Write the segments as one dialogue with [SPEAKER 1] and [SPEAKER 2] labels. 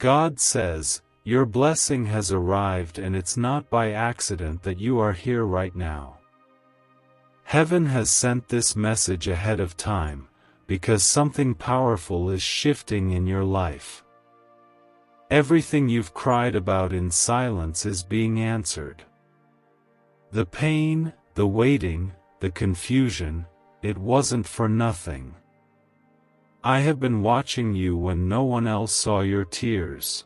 [SPEAKER 1] God says, your blessing has arrived, and it's not by accident that you are here right now. Heaven has sent this message ahead of time, because something powerful is shifting in your life. Everything you've cried about in silence is being answered. The pain, the waiting, the confusion, it wasn't for nothing. I have been watching you when no one else saw your tears.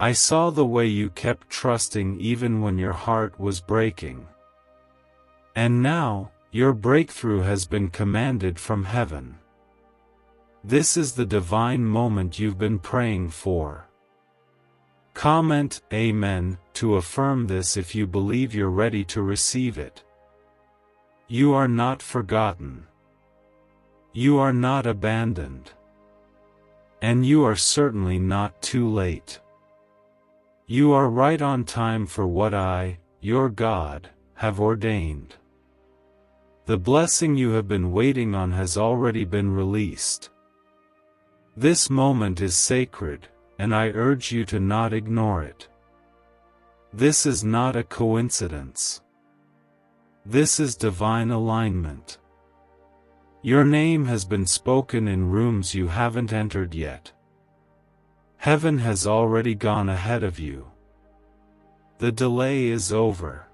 [SPEAKER 1] I saw the way you kept trusting even when your heart was breaking. And now, your breakthrough has been commanded from heaven. This is the divine moment you've been praying for. Comment Amen to affirm this if you believe you're ready to receive it. You are not forgotten. You are not abandoned. And you are certainly not too late. You are right on time for what I, your God, have ordained. The blessing you have been waiting on has already been released. This moment is sacred, and I urge you to not ignore it. This is not a coincidence. This is divine alignment. Your name has been spoken in rooms you haven't entered yet. Heaven has already gone ahead of you. The delay is over.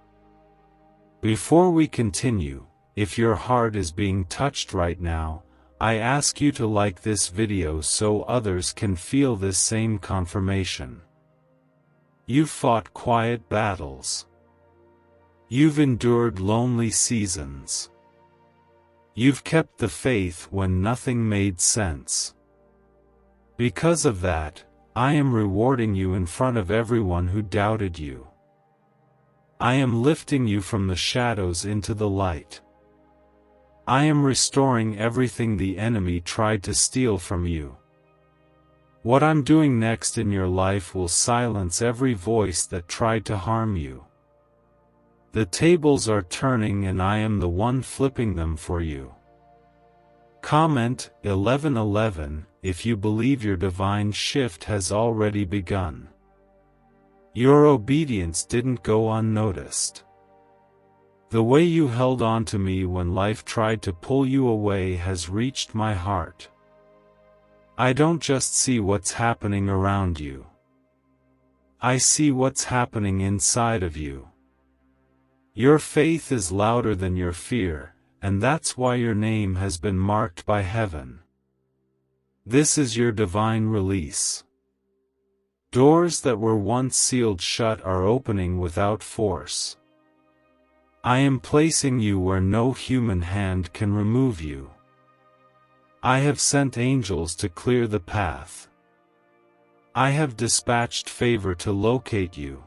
[SPEAKER 1] Before we continue, if your heart is being touched right now, I ask you to like this video so others can feel this same confirmation. You've fought quiet battles. You've endured lonely seasons. You've kept the faith when nothing made sense. Because of that, I am rewarding you in front of everyone who doubted you. I am lifting you from the shadows into the light. I am restoring everything the enemy tried to steal from you. What I'm doing next in your life will silence every voice that tried to harm you. The tables are turning, and I am the one flipping them for you. Comment 1111 if you believe your divine shift has already begun. Your obedience didn't go unnoticed. The way you held on to me when life tried to pull you away has reached my heart. I don't just see what's happening around you. I see what's happening inside of you. Your faith is louder than your fear, and that's why your name has been marked by heaven. This is your divine release. Doors that were once sealed shut are opening without force. I am placing you where no human hand can remove you. I have sent angels to clear the path. I have dispatched favor to locate you.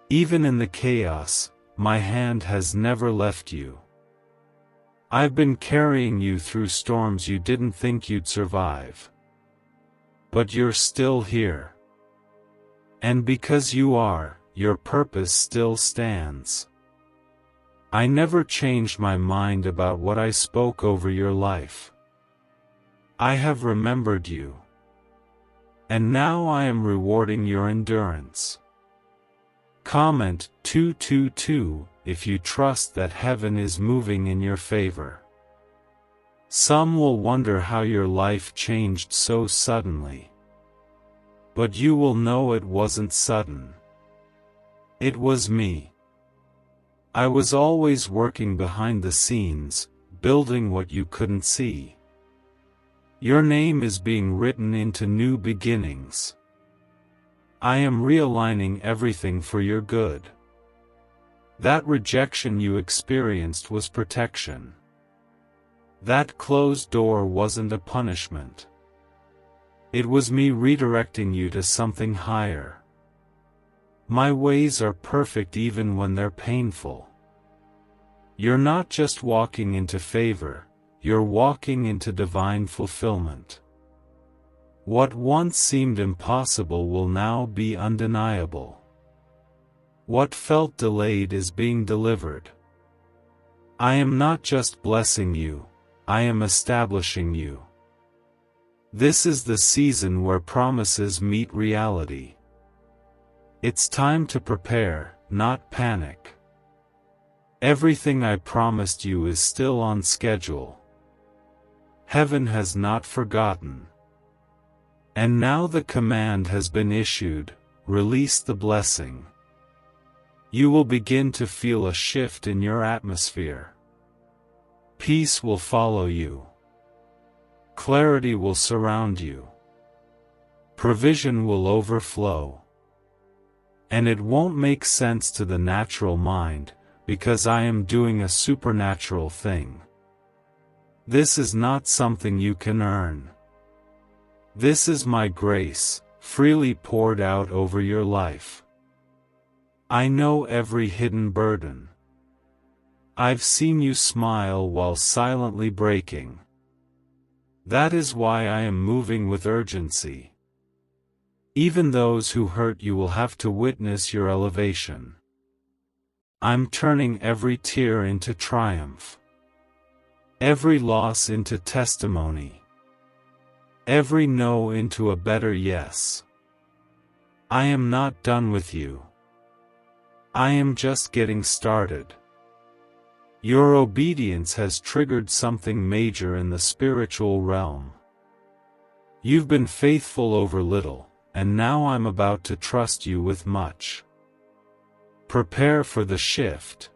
[SPEAKER 1] Even in the chaos, my hand has never left you. I've been carrying you through storms you didn't think you'd survive. But you're still here. And because you are, your purpose still stands. I never changed my mind about what I spoke over your life. I have remembered you. And now I am rewarding your endurance. Comment 222 if you trust that heaven is moving in your favor. Some will wonder how your life changed so suddenly. But you will know it wasn't sudden. It was me. I was always working behind the scenes, building what you couldn't see. Your name is being written into new beginnings. I am realigning everything for your good. That rejection you experienced was protection. That closed door wasn't a punishment. It was me redirecting you to something higher. My ways are perfect even when they're painful. You're not just walking into favor, you're walking into divine fulfillment. What once seemed impossible will now be undeniable. What felt delayed is being delivered. I am not just blessing you, I am establishing you. This is the season where promises meet reality. It's time to prepare, not panic. Everything I promised you is still on schedule. Heaven has not forgotten. And now the command has been issued, release the blessing. You will begin to feel a shift in your atmosphere. Peace will follow you. Clarity will surround you. Provision will overflow. And it won't make sense to the natural mind, because I am doing a supernatural thing. This is not something you can earn. This is my grace, freely poured out over your life. I know every hidden burden. I've seen you smile while silently breaking. That is why I am moving with urgency. Even those who hurt you will have to witness your elevation. I'm turning every tear into triumph. Every loss into testimony. Every no into a better yes. I am not done with you. I am just getting started. Your obedience has triggered something major in the spiritual realm. You've been faithful over little, and now I'm about to trust you with much. Prepare for the shift.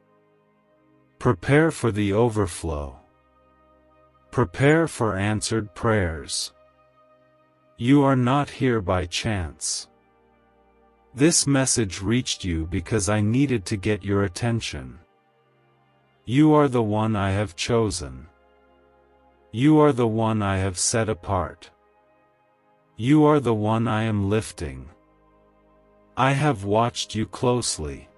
[SPEAKER 1] Prepare for the overflow. Prepare for answered prayers. You are not here by chance. This message reached you because I needed to get your attention. You are the one I have chosen. You are the one I have set apart. You are the one I am lifting. I have watched you closely.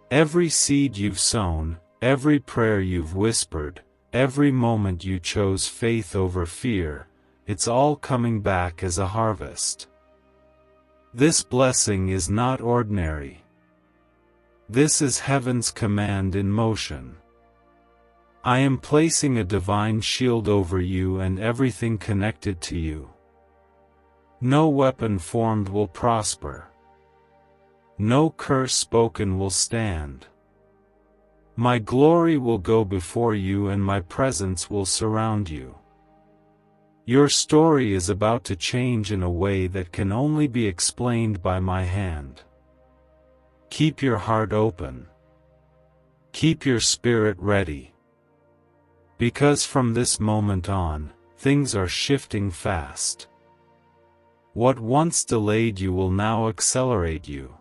[SPEAKER 1] Every seed you've sown, every prayer you've whispered, every moment you chose faith over fear, it's all coming back as a harvest. This blessing is not ordinary. This is heaven's command in motion. I am placing a divine shield over you and everything connected to you. No weapon formed will prosper. No curse spoken will stand. My glory will go before you and my presence will surround you. Your story is about to change in a way that can only be explained by my hand. Keep your heart open. Keep your spirit ready. Because from this moment on, things are shifting fast. What once delayed you will now accelerate you.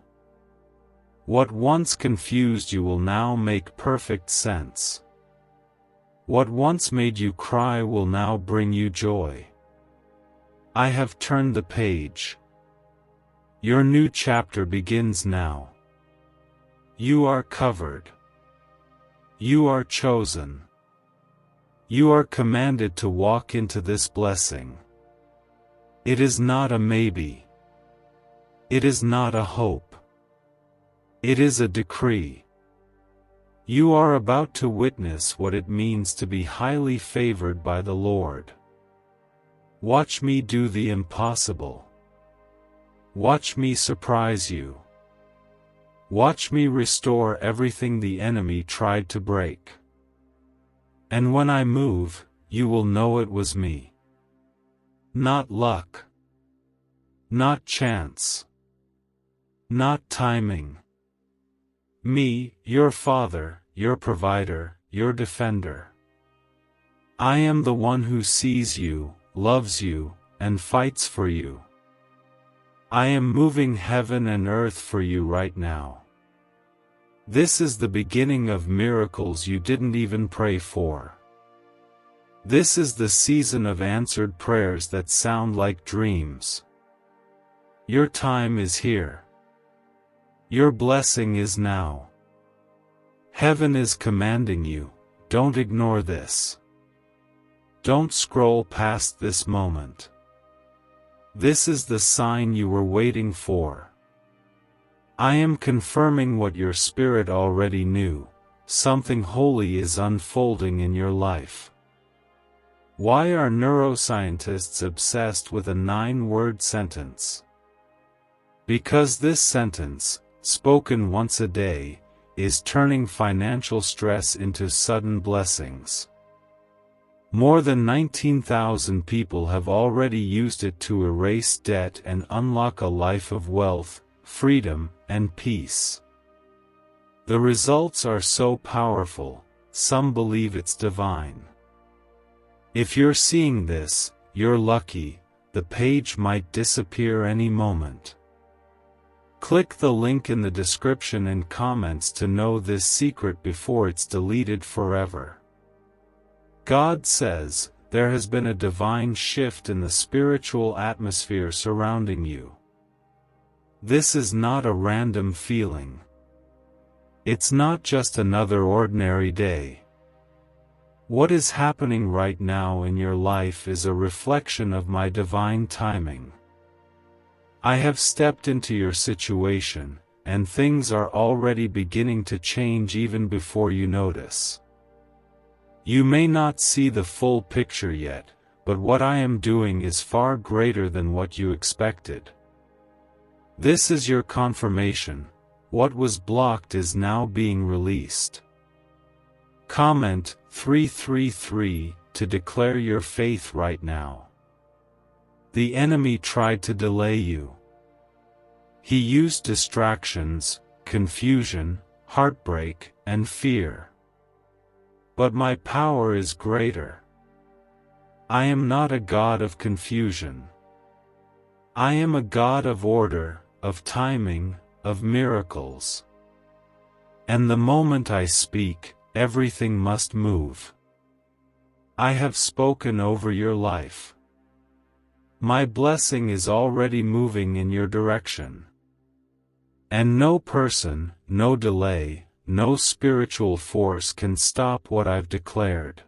[SPEAKER 1] What once confused you will now make perfect sense. What once made you cry will now bring you joy. I have turned the page. Your new chapter begins now. You are covered. You are chosen. You are commanded to walk into this blessing. It is not a maybe. It is not a hope. It is a decree. You are about to witness what it means to be highly favored by the Lord. Watch me do the impossible. Watch me surprise you. Watch me restore everything the enemy tried to break. And when I move, you will know it was me. Not luck. Not chance. Not timing. Me, your Father, your provider, your defender. I am the one who sees you, loves you, and fights for you. I am moving heaven and earth for you right now. This is the beginning of miracles you didn't even pray for. This is the season of answered prayers that sound like dreams. Your time is here. Your blessing is now. Heaven is commanding you, don't ignore this. Don't scroll past this moment. This is the sign you were waiting for. I am confirming what your spirit already knew. Something holy is unfolding in your life. Why are neuroscientists obsessed with a 9-word sentence? Because this sentence, spoken once a day, is turning financial stress into sudden blessings. More than 19,000 people have already used it to erase debt and unlock a life of wealth, freedom, and peace. The results are so powerful, some believe it's divine. If you're seeing this, you're lucky, the page might disappear any moment. Click the link in the description and comments to know this secret before it's deleted forever. God says, there has been a divine shift in the spiritual atmosphere surrounding you. This is not a random feeling. It's not just another ordinary day. What is happening right now in your life is a reflection of my divine timing. I have stepped into your situation, and things are already beginning to change even before you notice. You may not see the full picture yet, but what I am doing is far greater than what you expected. This is your confirmation. What was blocked is now being released. Comment 333 to declare your faith right now. The enemy tried to delay you. He used distractions, confusion, heartbreak, and fear. But my power is greater. I am not a God of confusion. I am a God of order, of timing, of miracles. And the moment I speak, everything must move. I have spoken over your life. My blessing is already moving in your direction. And no person, no delay, no spiritual force can stop what I've declared.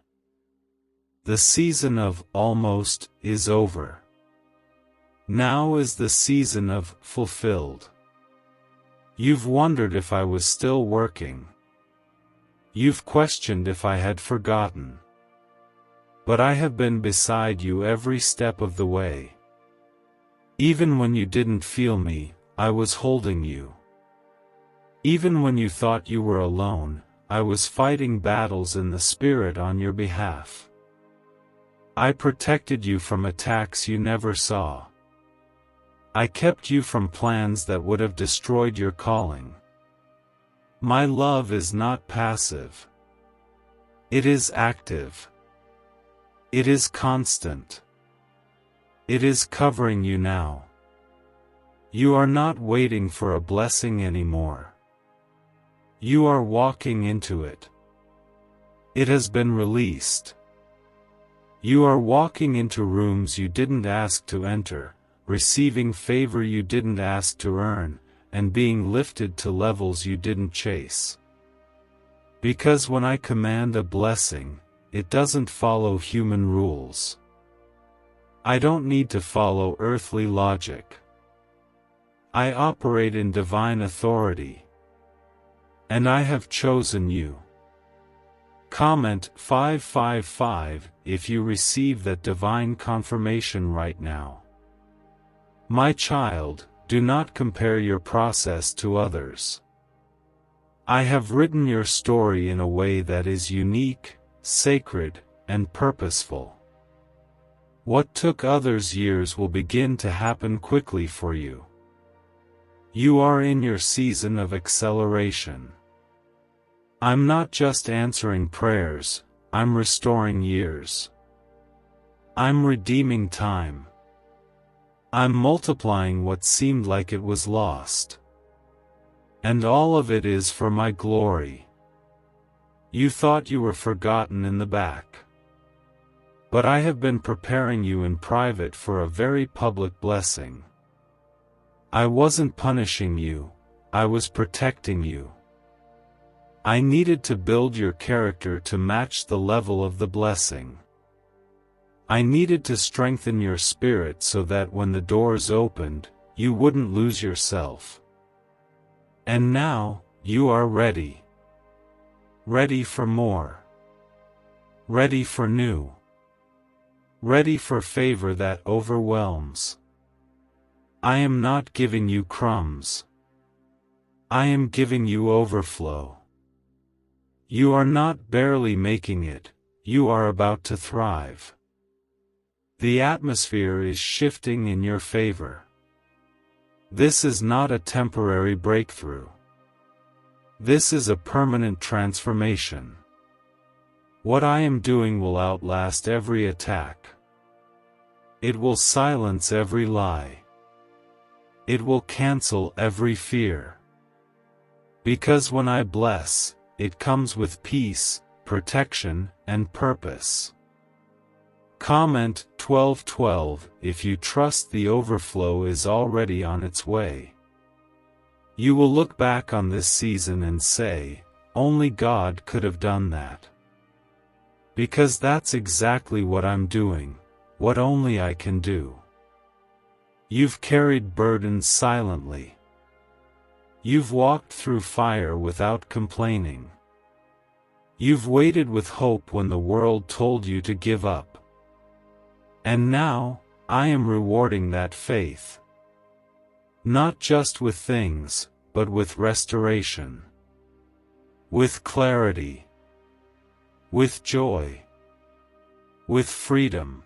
[SPEAKER 1] The season of almost is over. Now is the season of fulfilled. You've wondered if I was still working. You've questioned if I had forgotten. But I have been beside you every step of the way. Even when you didn't feel me, I was holding you. Even when you thought you were alone, I was fighting battles in the spirit on your behalf. I protected you from attacks you never saw. I kept you from plans that would have destroyed your calling. My love is not passive. It is active. It is constant. It is covering you now. You are not waiting for a blessing anymore. You are walking into it. It has been released. You are walking into rooms you didn't ask to enter, receiving favor you didn't ask to earn, and being lifted to levels you didn't chase. Because when I command a blessing, it doesn't follow human rules. I don't need to follow earthly logic. I operate in divine authority. And I have chosen you. Comment 555 if you receive that divine confirmation right now. My child, do not compare your process to others. I have written your story in a way that is unique, sacred, and purposeful. What took others years will begin to happen quickly for you. You are in your season of acceleration. I'm not just answering prayers, I'm restoring years. I'm redeeming time. I'm multiplying what seemed like it was lost. And all of it is for my glory. You thought you were forgotten in the back. But I have been preparing you in private for a very public blessing. I wasn't punishing you, I was protecting you. I needed to build your character to match the level of the blessing. I needed to strengthen your spirit so that when the doors opened, you wouldn't lose yourself. And now, you are ready. Ready for more. Ready for new. ready for favor that overwhelms. I am not giving you crumbs. I am giving you overflow. You are not barely making it, you are about to thrive. The atmosphere is shifting in your favor. This is not a temporary breakthrough. This is a permanent transformation. What I am doing will outlast every attack. It will silence every lie. It will cancel every fear. Because when I bless, it comes with peace, protection, and purpose. Comment 12:12 if you trust the overflow is already on its way. You will look back on this season and say, only God could have done that. Because that's exactly what I'm doing, what only I can do. You've carried burdens silently. You've walked through fire without complaining. You've waited with hope when the world told you to give up. And now, I am rewarding that faith. Not just with things, but with restoration. With clarity. With joy. With freedom.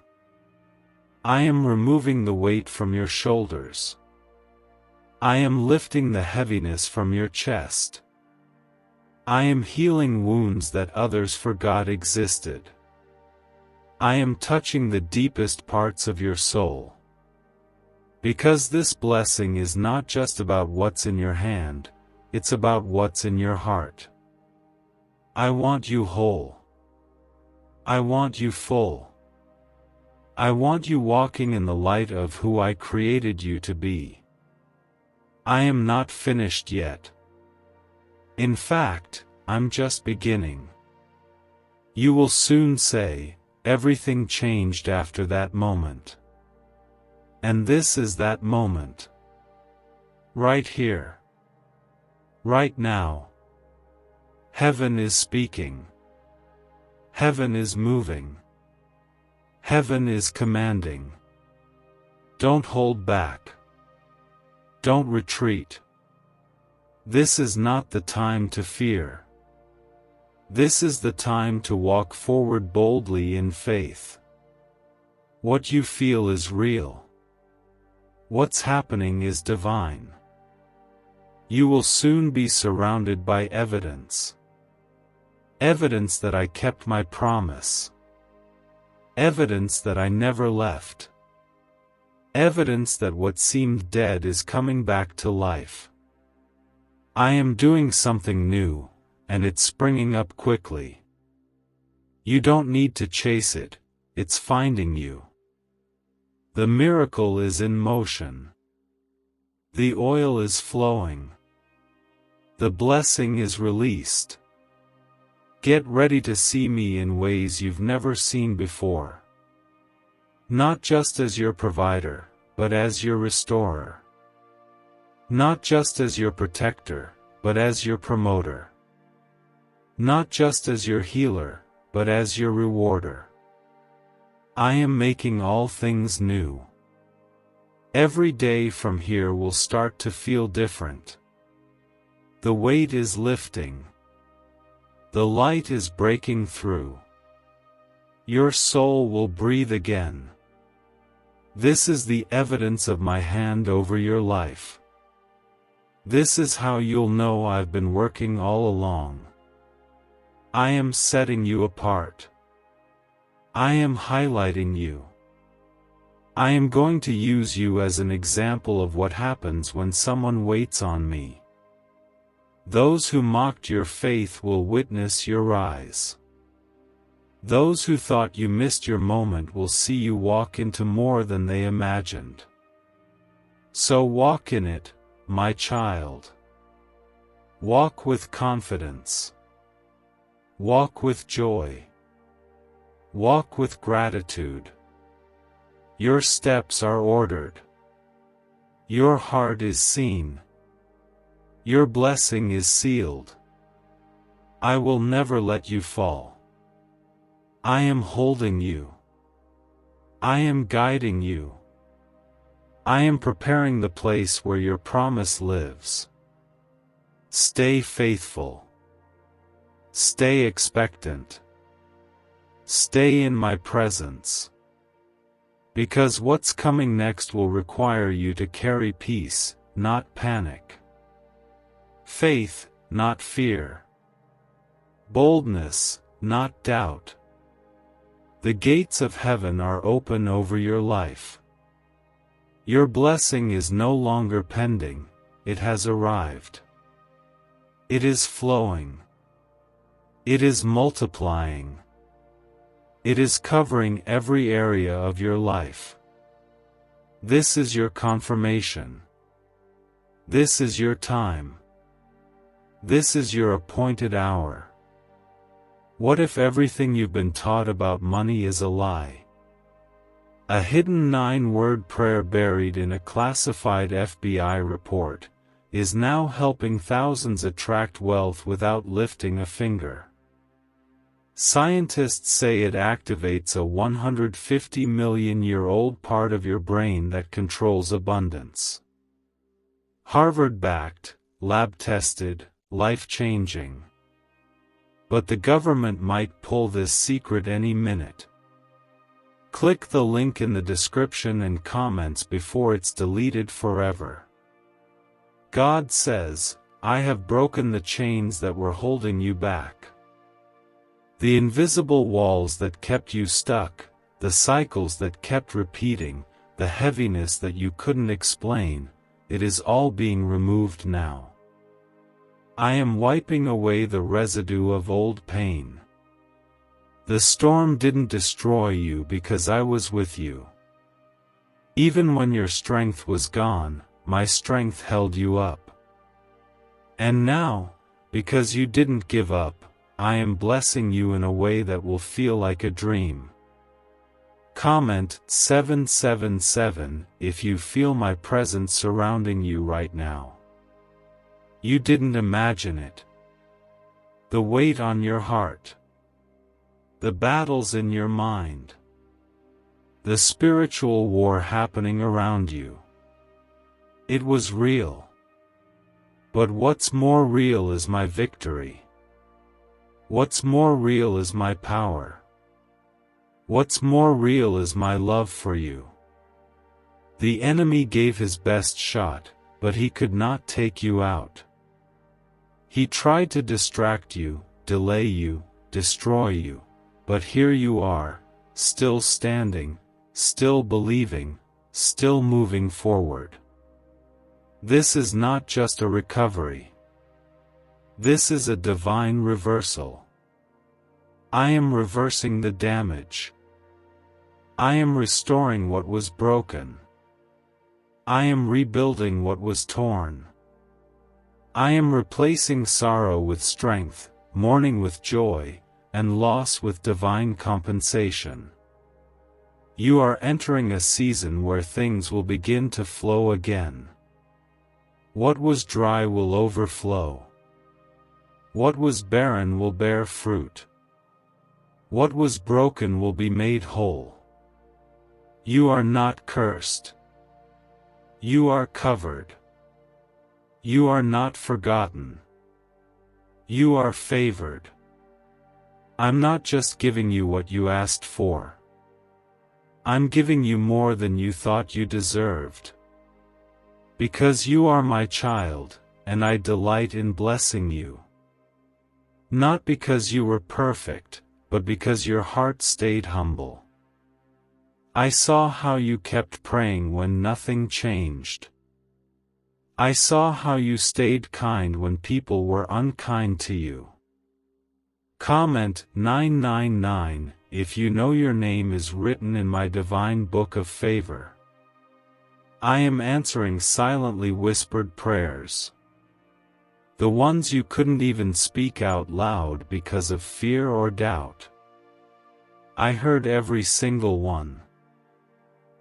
[SPEAKER 1] I am removing the weight from your shoulders. I am lifting the heaviness from your chest. I am healing wounds that others forgot existed. I am touching the deepest parts of your soul. Because this blessing is not just about what's in your hand, it's about what's in your heart. I want you whole. I want you full. I want you walking in the light of who I created you to be. I am not finished yet. In fact, I'm just beginning. You will soon say, everything changed after that moment. And this is that moment. Right here. Right now. Heaven is speaking. Heaven is moving. Heaven is commanding. Don't hold back. Don't retreat. This is not the time to fear. This is the time to walk forward boldly in faith. What you feel is real. What's happening is divine. You will soon be surrounded by evidence. Evidence that I kept my promise. Evidence that I never left. Evidence that what seemed dead is coming back to life. I am doing something new, and it's springing up quickly. You don't need to chase it, it's finding you. The miracle is in motion. The oil is flowing. The blessing is released. Get ready to see me in ways you've never seen before. Not just as your provider, but as your restorer. Not just as your protector, but as your promoter. Not just as your healer, but as your rewarder. I am making all things new. Every day from here will start to feel different. The weight is lifting. The light is breaking through. Your soul will breathe again. This is the evidence of my hand over your life. This is how you'll know I've been working all along. I am setting you apart. I am highlighting you. I am going to use you as an example of what happens when someone waits on me. Those who mocked your faith will witness your rise. Those who thought you missed your moment will see you walk into more than they imagined. So walk in it, my child. Walk with confidence. Walk with joy. Walk with gratitude. Your steps are ordered. Your heart is seen. Your blessing is sealed. I will never let you fall. I am holding you. I am guiding you. I am preparing the place where your promise lives. Stay faithful. Stay expectant. Stay in my presence. Because what's coming next will require you to carry peace, not panic. Faith, not fear. Boldness, not doubt. The gates of heaven are open over your life. Your blessing is no longer pending, it has arrived. It is flowing. It is multiplying. It is covering every area of your life. This is your confirmation. This is your time. This is your appointed hour. What if everything you've been taught about money is a lie? A hidden 9-word prayer buried in a classified FBI report is now helping thousands attract wealth without lifting a finger. Scientists say it activates a 150-million-year-old part of your brain that controls abundance. Harvard-backed, lab-tested, life-changing. But the government might pull this secret any minute. Click the link in the description and comments before it's deleted forever. God says, I have broken the chains that were holding you back. The invisible walls that kept you stuck, the cycles that kept repeating, the heaviness that you couldn't explain, it is all being removed now. I am wiping away the residue of old pain. The storm didn't destroy you because I was with you. Even when your strength was gone, my strength held you up. And now, because you didn't give up, I am blessing you in a way that will feel like a dream. Comment 777 if you feel my presence surrounding you right now. You didn't imagine it. The weight on your heart. The battles in your mind. The spiritual war happening around you. It was real. But what's more real is my victory. What's more real is my power. What's more real is my love for you. The enemy gave his best shot, but he could not take you out. He tried to distract you, delay you, destroy you, but here you are, still standing, still believing, still moving forward. This is not just a recovery. This is a divine reversal. I am reversing the damage. I am restoring what was broken. I am rebuilding what was torn. I am replacing sorrow with strength, mourning with joy, and loss with divine compensation. You are entering a season where things will begin to flow again. What was dry will overflow. What was barren will bear fruit. What was broken will be made whole. You are not cursed. You are covered. You are not forgotten. You are favored. I'm not just giving you what you asked for. I'm giving you more than you thought you deserved. Because you are my child, and I delight in blessing you. Not because you were perfect, but because your heart stayed humble. I saw how you kept praying when nothing changed. I saw how you stayed kind when people were unkind to you. Comment 999 if you know your name is written in my divine book of favor. I am answering silently whispered prayers. The ones you couldn't even speak out loud because of fear or doubt. I heard every single one.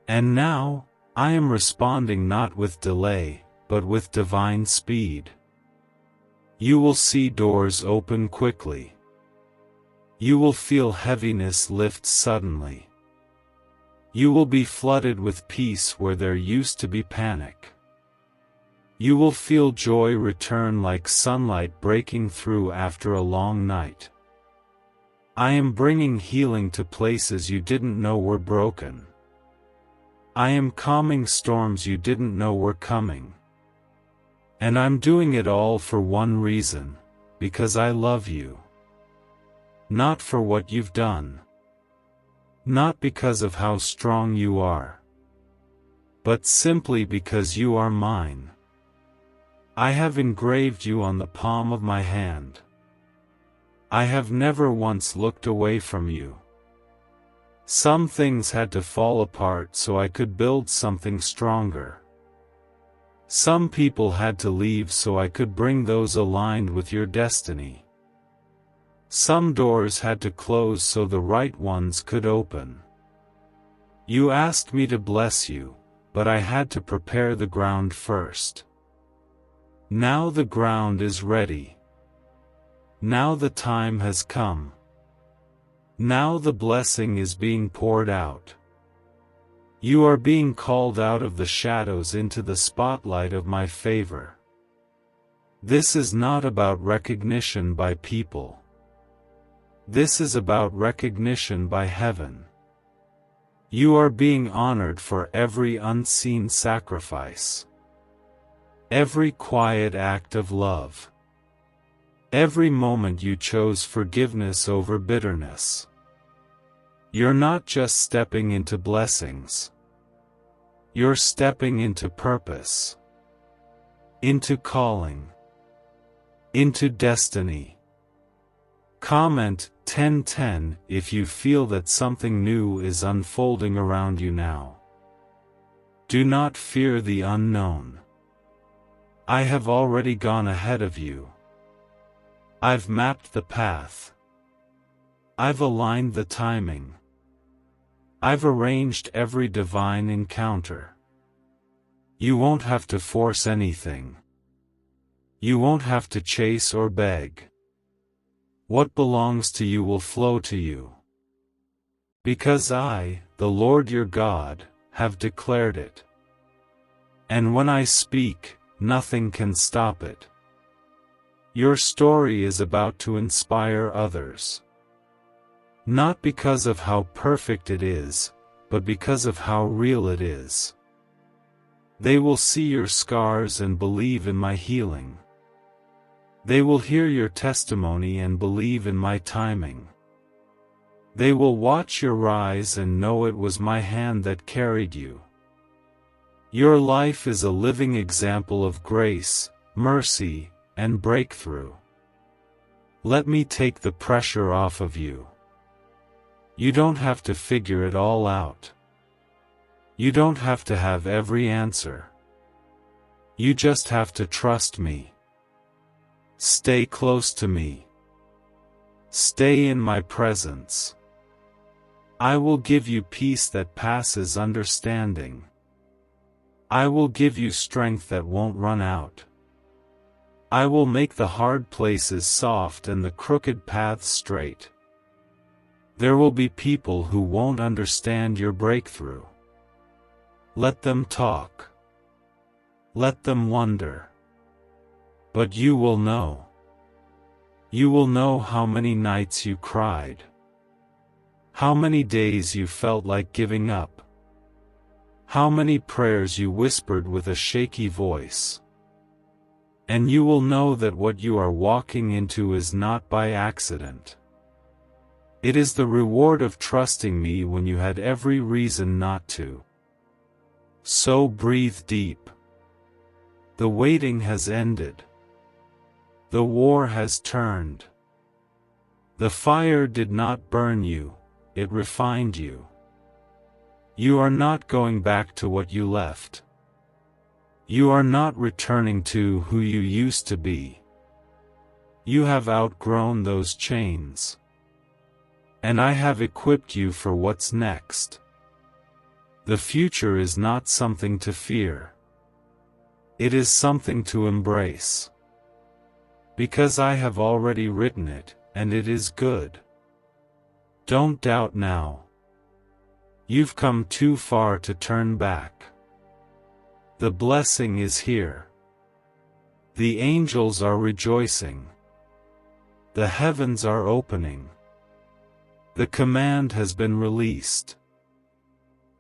[SPEAKER 1] And now, I am responding not with delay, but with divine speed. You will see doors open quickly. You will feel heaviness lift suddenly. You will be flooded with peace where there used to be panic. You will feel joy return like sunlight breaking through after a long night. I am bringing healing to places you didn't know were broken. I am calming storms you didn't know were coming. And I'm doing it all for one reason, because I love you. Not for what you've done. Not because of how strong you are. But simply because you are mine. I have engraved you on the palm of my hand. I have never once looked away from you. Some things had to fall apart so I could build something stronger. Some people had to leave so I could bring those aligned with your destiny. Some doors had to close so the right ones could open. You asked me to bless you, but I had to prepare the ground first. Now the ground is ready. Now the time has come. Now the blessing is being poured out. You are being called out of the shadows into the spotlight of my favor. This is not about recognition by people. This is about recognition by heaven. You are being honored for every unseen sacrifice. Every quiet act of love. Every moment you chose forgiveness over bitterness. You're not just stepping into blessings. You're stepping into purpose. Into calling. Into destiny. Comment 1010 if you feel that something new is unfolding around you now. Do not fear the unknown. I have already gone ahead of you. I've mapped the path. I've aligned the timing. I've arranged every divine encounter. You won't have to force anything. You won't have to chase or beg. What belongs to you will flow to you. Because I, the Lord your God, have declared it. And when I speak, nothing can stop it. Your story is about to inspire others. Not because of how perfect it is, but because of how real it is. They will see your scars and believe in my healing. They will hear your testimony and believe in my timing. They will watch your rise and know it was my hand that carried you. Your life is a living example of grace, mercy, and breakthrough. Let me take the pressure off of you. You don't have to figure it all out. You don't have to have every answer. You just have to trust me. Stay close to me. Stay in my presence. I will give you peace that passes understanding. I will give you strength that won't run out. I will make the hard places soft and the crooked paths straight. There will be people who won't understand your breakthrough. Let them talk. Let them wonder. But you will know. You will know how many nights you cried. How many days you felt like giving up. How many prayers you whispered with a shaky voice. And you will know that what you are walking into is not by accident. It is the reward of trusting me when you had every reason not to. So breathe deep. The waiting has ended. The war has turned. The fire did not burn you, it refined you. You are not going back to what you left. You are not returning to who you used to be. You have outgrown those chains. And I have equipped you for what's next. The future is not something to fear. It is something to embrace. Because I have already written it, and it is good. Don't doubt now. You've come too far to turn back. The blessing is here. The angels are rejoicing. The heavens are opening. The command has been released.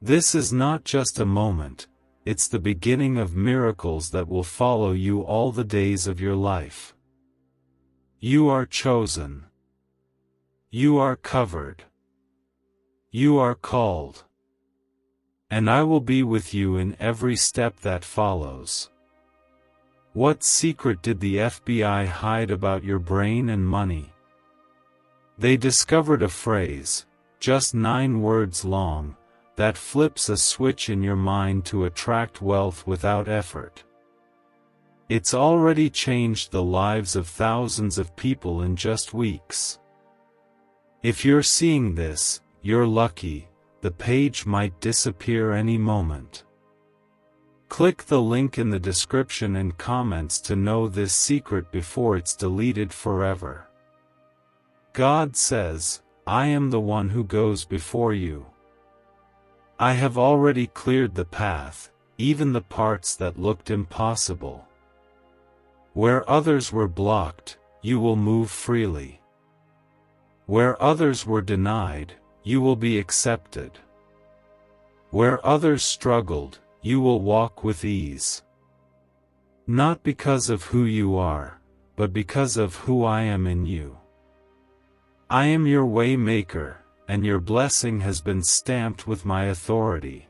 [SPEAKER 1] This is not just a moment, it's the beginning of miracles that will follow you all the days of your life. You are chosen. You are covered. You are called. And I will be with you in every step that follows. What secret did the FBI hide about your brain and money? They discovered a phrase, just 9 words long, that flips a switch in your mind to attract wealth without effort. It's already changed the lives of thousands of people in just weeks. If you're seeing this, you're lucky. The page might disappear any moment. Click the link in the description and comments to know this secret before it's deleted forever. God says, I am the one who goes before you. I have already cleared the path, even the parts that looked impossible. Where others were blocked, you will move freely. Where others were denied, you will be accepted. Where others struggled, you will walk with ease. Not because of who you are, but because of who I am in you. I am your way maker, and your blessing has been stamped with my authority.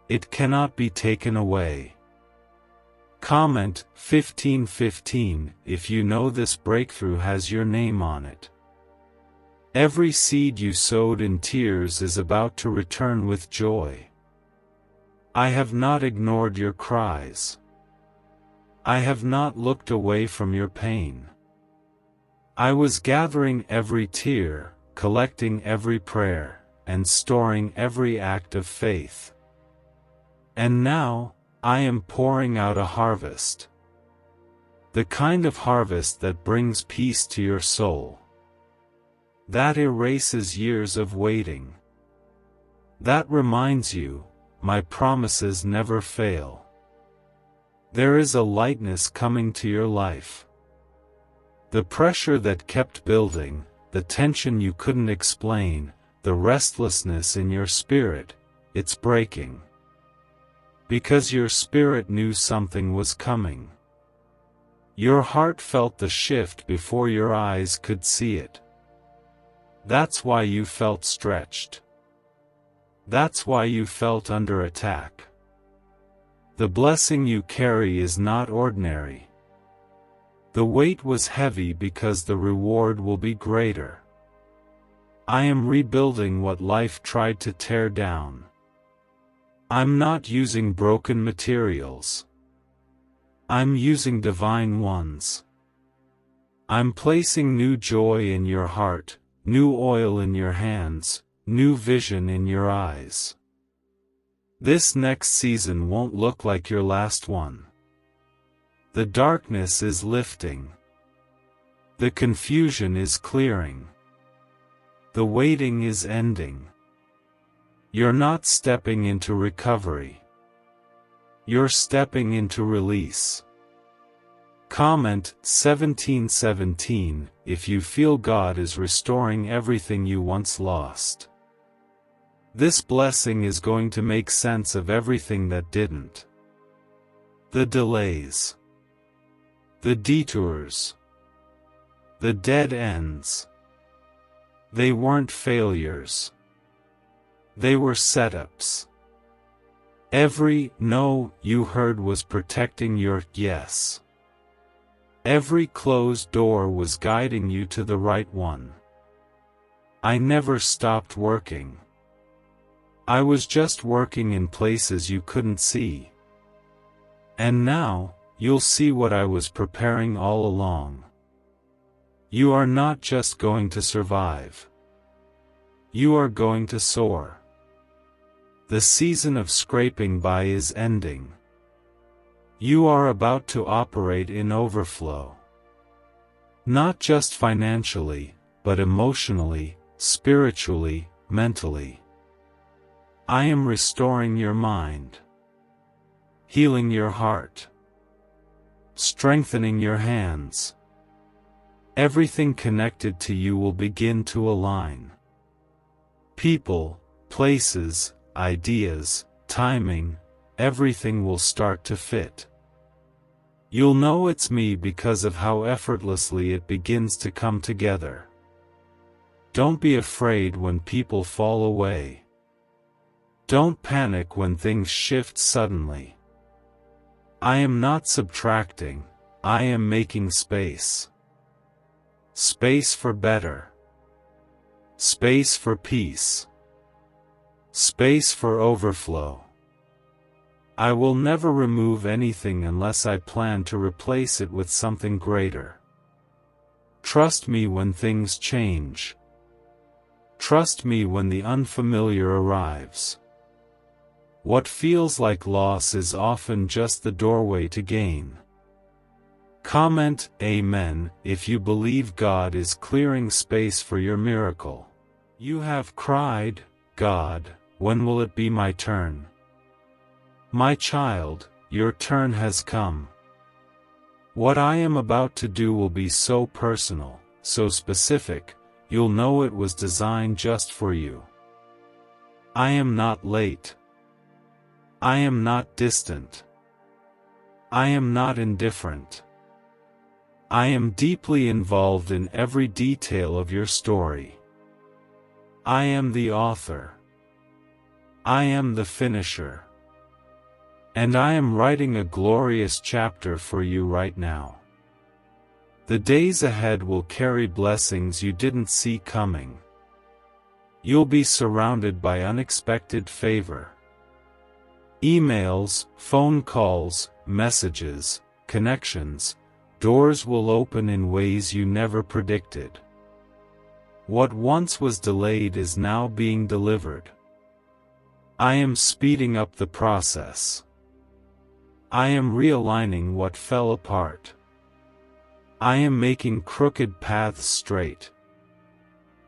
[SPEAKER 1] It cannot be taken away. Comment 1515 if you know this breakthrough has your name on it. Every seed you sowed in tears is about to return with joy. I have not ignored your cries. I have not looked away from your pain. I was gathering every tear, collecting every prayer, and storing every act of faith. And now, I am pouring out a harvest. The kind of harvest that brings peace to your soul. That erases years of waiting. That reminds you, my promises never fail. There is a lightness coming to your life. The pressure that kept building, the tension you couldn't explain, the restlessness in your spirit, it's breaking. Because your spirit knew something was coming. Your heart felt the shift before your eyes could see it. That's why you felt stretched. That's why you felt under attack. The blessing you carry is not ordinary. The weight was heavy because the reward will be greater. I am rebuilding what life tried to tear down. I'm not using broken materials. I'm using divine ones. I'm placing new joy in your heart, new oil in your hands, new vision in your eyes. This next season won't look like your last one. The darkness is lifting. The confusion is clearing. The waiting is ending. You're not stepping into recovery. You're stepping into release. Comment 1717 if you feel God is restoring everything you once lost. This blessing is going to make sense of everything that didn't. The delays. The detours. The dead ends. They weren't failures. They were setups. Every no you heard was protecting your yes. Every closed door was guiding you to the right one. I never stopped working. I was just working in places you couldn't see. And now, you'll see what I was preparing all along. You are not just going to survive. You are going to soar. The season of scraping by is ending. You are about to operate in overflow. Not just financially, but emotionally, spiritually, mentally. I am restoring your mind, healing your heart, strengthening your hands. Everything connected to you will begin to align. People, places, ideas, timing, everything will start to fit. You'll know it's me because of how effortlessly it begins to come together. Don't be afraid when people fall away. Don't panic when things shift suddenly. I am not subtracting, I am making space. Space for better. Space for peace. Space for overflow. I will never remove anything unless I plan to replace it with something greater. Trust me when things change. Trust me when the unfamiliar arrives. What feels like loss is often just the doorway to gain. Comment Amen if you believe God is clearing space for your miracle. You have cried, God, when will it be my turn? My child, your turn has come. What I am about to do will be so personal, so specific, you'll know it was designed just for you. I am not late. I am not distant. I am not indifferent. I am deeply involved in every detail of your story. I am the author. I am the finisher. And I am writing a glorious chapter for you right now. The days ahead will carry blessings you didn't see coming. You'll be surrounded by unexpected favor. Emails, phone calls, messages, connections, doors will open in ways you never predicted. What once was delayed is now being delivered. I am speeding up the process. I am realigning what fell apart. I am making crooked paths straight.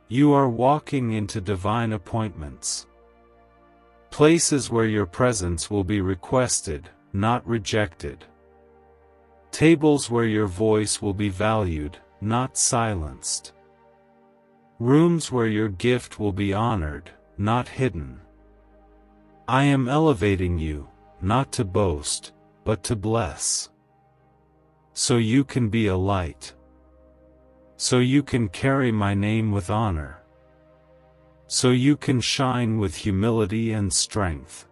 [SPEAKER 1] You are walking into divine appointments. Places where your presence will be requested, not rejected. Tables where your voice will be valued, not silenced. Rooms where your gift will be honored, not hidden. I am elevating you, not to boast, but to bless. So you can be a light. So you can carry my name with honor. So you can shine with humility and strength.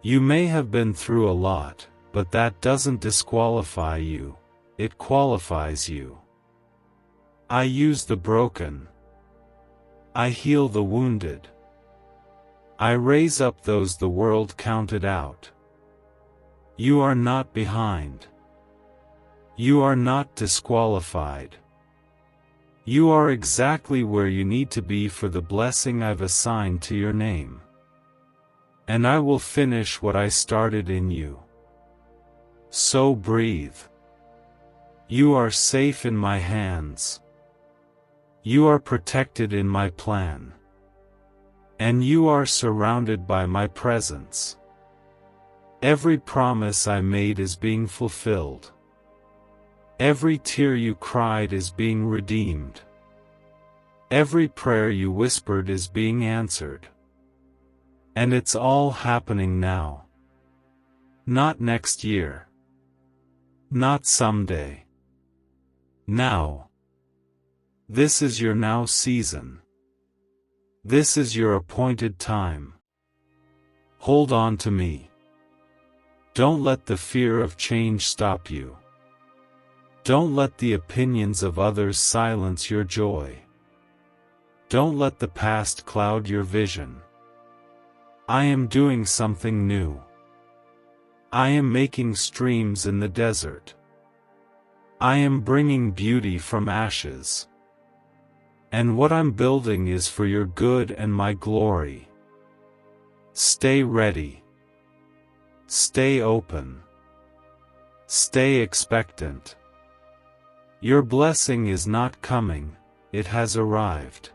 [SPEAKER 1] You may have been through a lot, but that doesn't disqualify you, it qualifies you. I use the broken. I heal the wounded. I raise up those the world counted out. You are not behind. You are not disqualified. You are exactly where you need to be for the blessing I've assigned to your name. And I will finish what I started in you. So breathe. You are safe in my hands. You are protected in my plan. And you are surrounded by my presence. Every promise I made is being fulfilled. Every tear you cried is being redeemed. Every prayer you whispered is being answered. And it's all happening now. Not next year. Not someday. Now. This is your now season. This is your appointed time. Hold on to me. Don't let the fear of change stop you. Don't let the opinions of others silence your joy. Don't let the past cloud your vision. I am doing something new. I am making streams in the desert. I am bringing beauty from ashes. And what I'm building is for your good and my glory. Stay ready. Stay open. Stay expectant. Your blessing is not coming, it has arrived.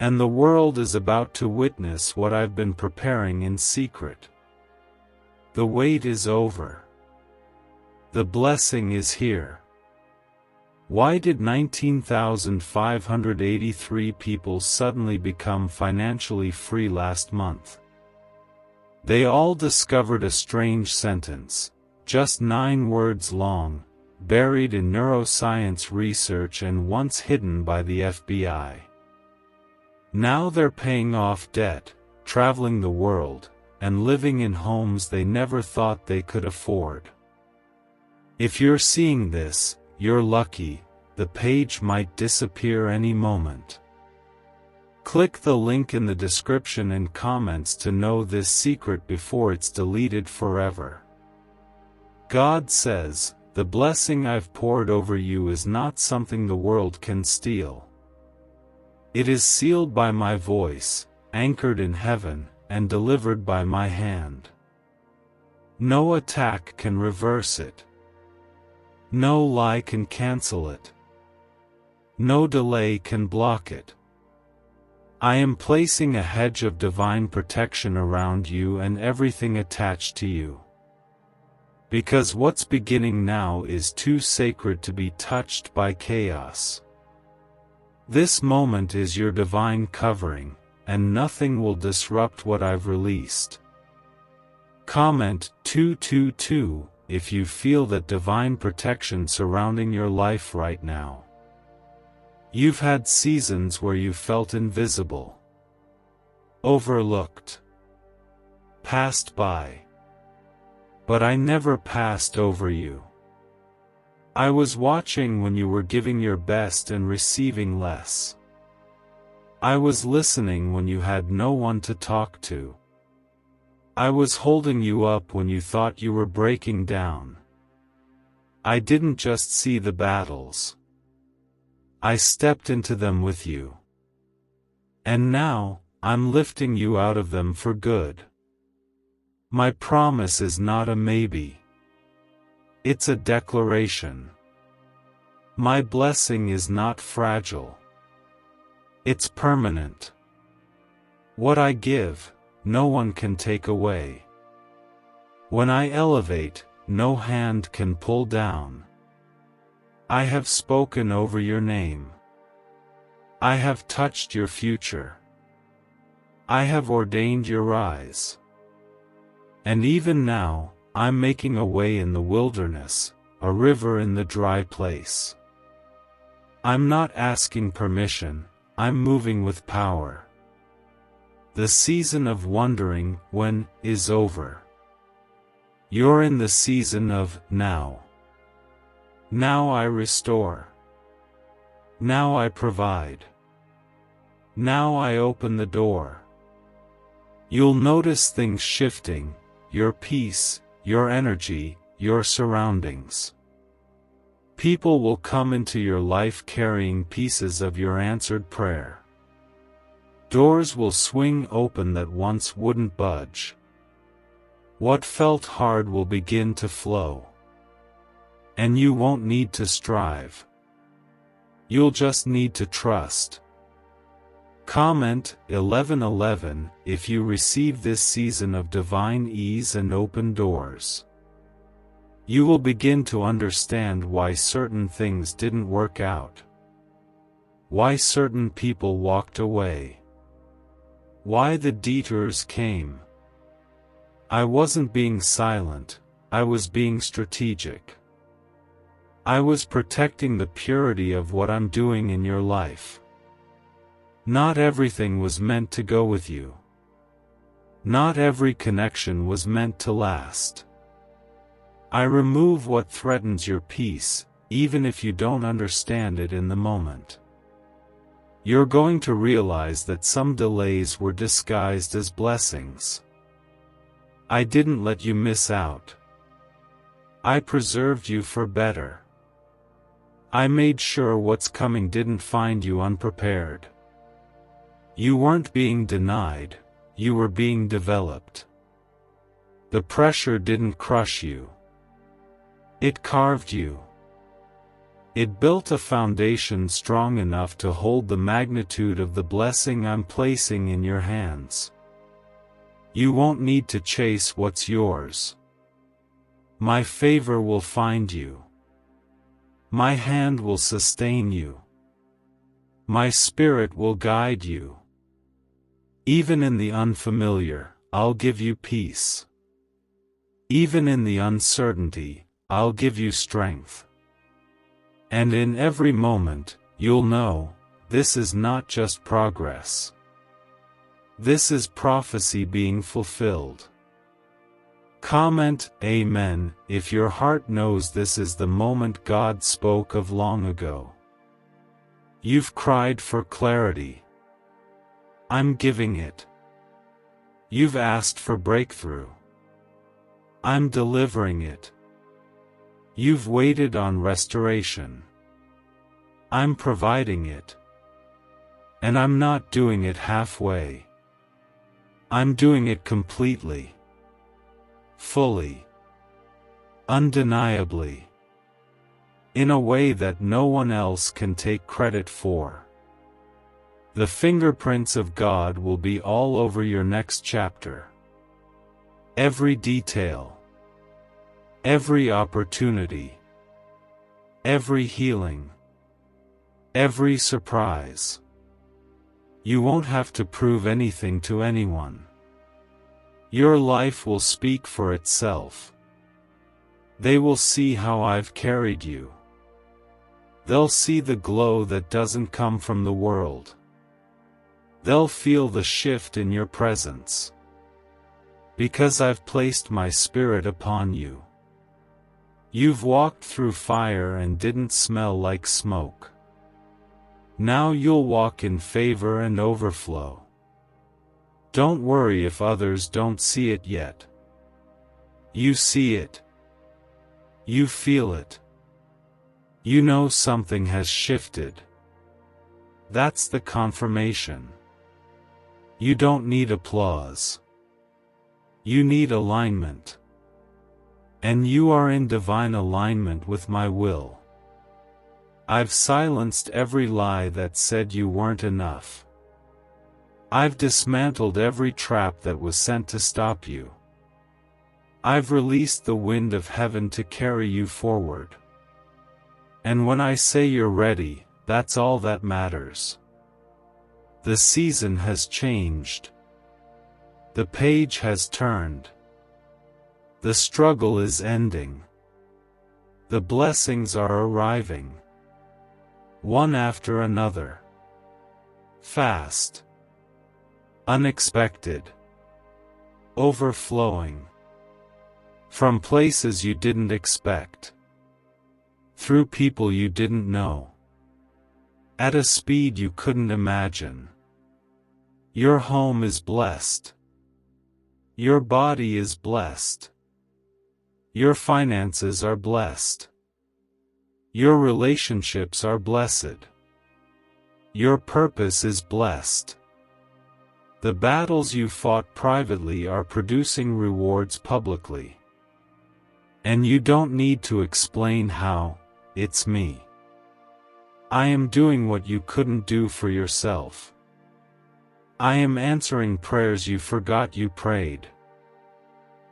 [SPEAKER 1] And the world is about to witness what I've been preparing in secret. The wait is over. The blessing is here. Why did 19,583 people suddenly become financially free last month? They all discovered a strange sentence, just 9 words long, buried in neuroscience research and once hidden by the FBI. Now they're paying off debt, traveling the world, and living in homes they never thought they could afford. If you're seeing this, you're lucky. The page might disappear any moment. Click the link in the description and comments to know this secret before it's deleted forever. God says, "The blessing I've poured over you is not something the world can steal. It is sealed by my voice, anchored in heaven, and delivered by my hand. No attack can reverse it. No lie can cancel it. No delay can block it. I am placing a hedge of divine protection around you and everything attached to you. Because what's beginning now is too sacred to be touched by chaos. This moment is your divine covering, and nothing will disrupt what I've released." Comment 222 if you feel that divine protection surrounding your life right now. You've had seasons where you felt invisible, overlooked, passed by. But I never passed over you. I was watching when you were giving your best and receiving less. I was listening when you had no one to talk to. I was holding you up when you thought you were breaking down. I didn't just see the battles. I stepped into them with you. And now, I'm lifting you out of them for good. My promise is not a maybe. It's a declaration. My blessing is not fragile. It's permanent. What I give, no one can take away. When I elevate, no hand can pull down. I have spoken over your name. I have touched your future. I have ordained your rise. And even now, I'm making a way in the wilderness, a river in the dry place. I'm not asking permission, I'm moving with power. The season of wondering when is over. You're in the season of now. Now I restore. Now I provide. Now I open the door. You'll notice things shifting, your peace, your energy, your surroundings. People will come into your life carrying pieces of your answered prayer. Doors will swing open that once wouldn't budge. What felt hard will begin to flow. And you won't need to strive. You'll just need to trust. Comment 1111 if you receive this season of divine ease and open doors. You will begin to understand why certain things didn't work out. Why certain people walked away. Why the detours came. I wasn't being silent, I was being strategic. I was protecting the purity of what I'm doing in your life. Not everything was meant to go with you. Not every connection was meant to last. I remove what threatens your peace, even if you don't understand it in the moment. You're going to realize that some delays were disguised as blessings. I didn't let you miss out. I preserved you for better. I made sure what's coming didn't find you unprepared. You weren't being denied, you were being developed. The pressure didn't crush you. It carved you. It built a foundation strong enough to hold the magnitude of the blessing I'm placing in your hands. You won't need to chase what's yours. My favor will find you. My hand will sustain you. My spirit will guide you. Even in the unfamiliar, I'll give you peace. Even in the uncertainty, I'll give you strength. And in every moment, you'll know, this is not just progress. This is prophecy being fulfilled. Comment Amen if your heart knows this is the moment God spoke of long ago. You've cried for clarity. I'm giving it. You've asked for breakthrough. I'm delivering it. You've waited on restoration. I'm providing it. And I'm not doing it halfway. I'm doing it completely. Fully. Undeniably. In a way that no one else can take credit for. The fingerprints of God will be all over your next chapter. Every detail. Every opportunity. Every healing. Every surprise. You won't have to prove anything to anyone. Your life will speak for itself. They will see how I've carried you. They'll see the glow that doesn't come from the world. They'll feel the shift in your presence. Because I've placed my spirit upon you. You've walked through fire and didn't smell like smoke. Now you'll walk in favor and overflow. Don't worry if others don't see it yet. You see it. You feel it. You know something has shifted. That's the confirmation. You don't need applause. You need alignment. And you are in divine alignment with my will. I've silenced every lie that said you weren't enough. I've dismantled every trap that was sent to stop you. I've released the wind of heaven to carry you forward. And when I say you're ready, that's all that matters. The season has changed. The page has turned. The struggle is ending. The blessings are arriving. One after another. Fast. Unexpected. Overflowing. From places you didn't expect. Through people you didn't know. At a speed you couldn't imagine. Your home is blessed. Your body is blessed. Your finances are blessed. Your relationships are blessed. Your purpose is blessed. The battles you fought privately are producing rewards publicly. And you don't need to explain how, it's me. I am doing what you couldn't do for yourself. I am answering prayers you forgot you prayed.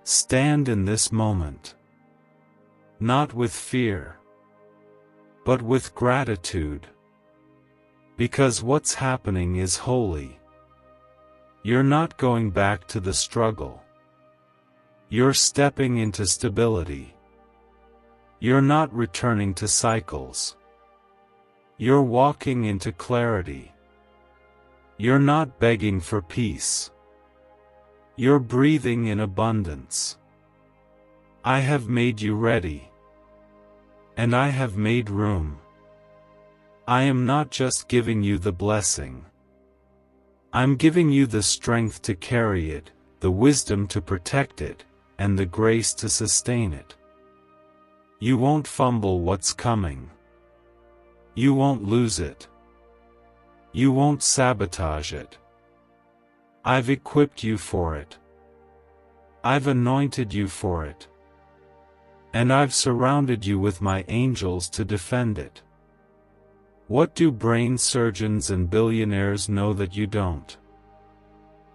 [SPEAKER 1] Stand in this moment. Not with fear, but with gratitude. Because what's happening is holy. You're not going back to the struggle. You're stepping into stability. You're not returning to cycles. You're walking into clarity. You're not begging for peace. You're breathing in abundance. I have made you ready. And I have made room. I am not just giving you the blessing. I'm giving you the strength to carry it, the wisdom to protect it, and the grace to sustain it. You won't fumble what's coming. You won't lose it. You won't sabotage it. I've equipped you for it. I've anointed you for it. And I've surrounded you with my angels to defend it. What do brain surgeons and billionaires know that you don't?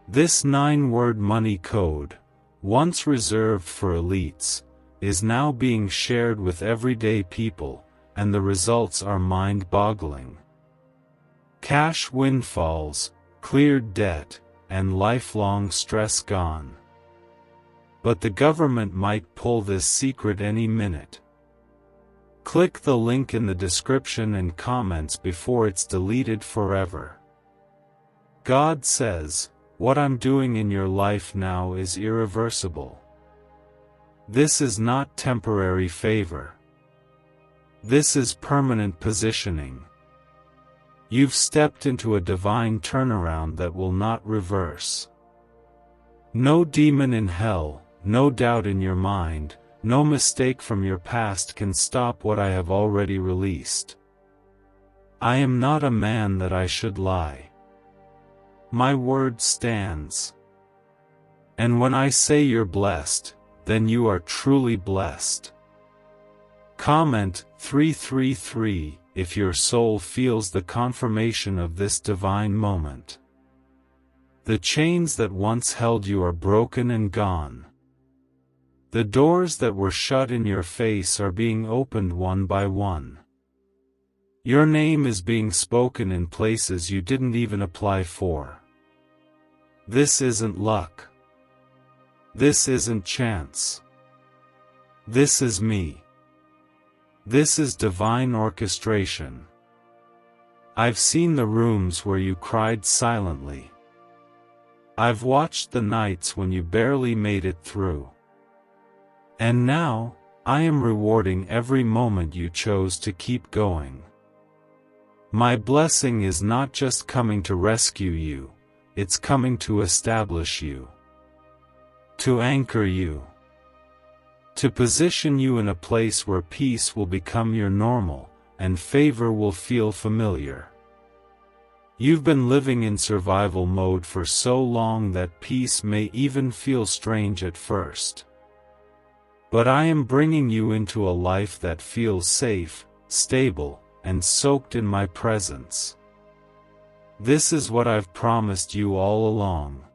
[SPEAKER 1] This 9-word money code, once reserved for elites, is now being shared with everyday people, and the results are mind-boggling. Cash windfalls, cleared debt, and lifelong stress gone. But the government might pull this secret any minute. Click the link in the description and comments before it's deleted forever. God says, what I'm doing in your life now is irreversible. This is not temporary favor. This is permanent positioning. You've stepped into a divine turnaround that will not reverse. No demon in hell, no doubt in your mind, no mistake from your past can stop what I have already released. I am not a man that I should lie. My word stands. And when I say you're blessed, then you are truly blessed. Comment 333 if your soul feels the confirmation of this divine moment. The chains that once held you are broken and gone. The doors that were shut in your face are being opened one by one. Your name is being spoken in places you didn't even apply for. This isn't luck. This isn't chance. This is me. This is divine orchestration. I've seen the rooms where you cried silently. I've watched the nights when you barely made it through. And now, I am rewarding every moment you chose to keep going. My blessing is not just coming to rescue you, it's coming to establish you. To anchor you. To position you in a place where peace will become your normal, and favor will feel familiar. You've been living in survival mode for so long that peace may even feel strange at first. But I am bringing you into a life that feels safe, stable, and soaked in my presence. This is what I've promised you all along.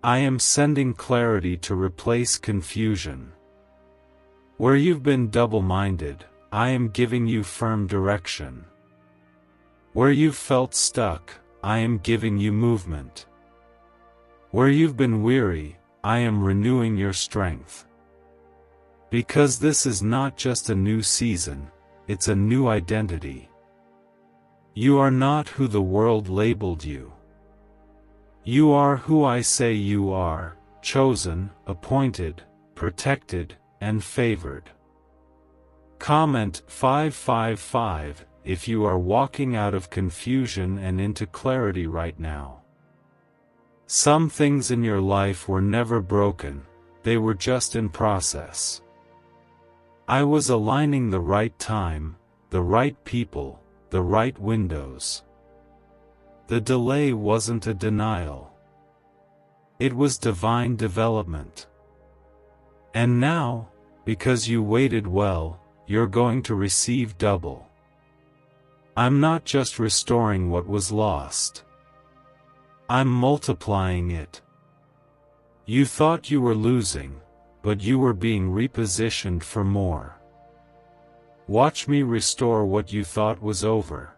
[SPEAKER 1] I am sending clarity to replace confusion. Where you've been double-minded, I am giving you firm direction. Where you've felt stuck, I am giving you movement. Where you've been weary, I am renewing your strength. Because this is not just a new season, it's a new identity. You are not who the world labeled you. You are who I say you are, chosen, appointed, protected, and favored. Comment 555 if you are walking out of confusion and into clarity right now. Some things in your life were never broken, they were just in process. I was aligning the right time, the right people, the right windows. The delay wasn't a denial. It was divine development. And now, because you waited well, you're going to receive double. I'm not just restoring what was lost. I'm multiplying it. You thought you were losing, but you were being repositioned for more. Watch me restore what you thought was over.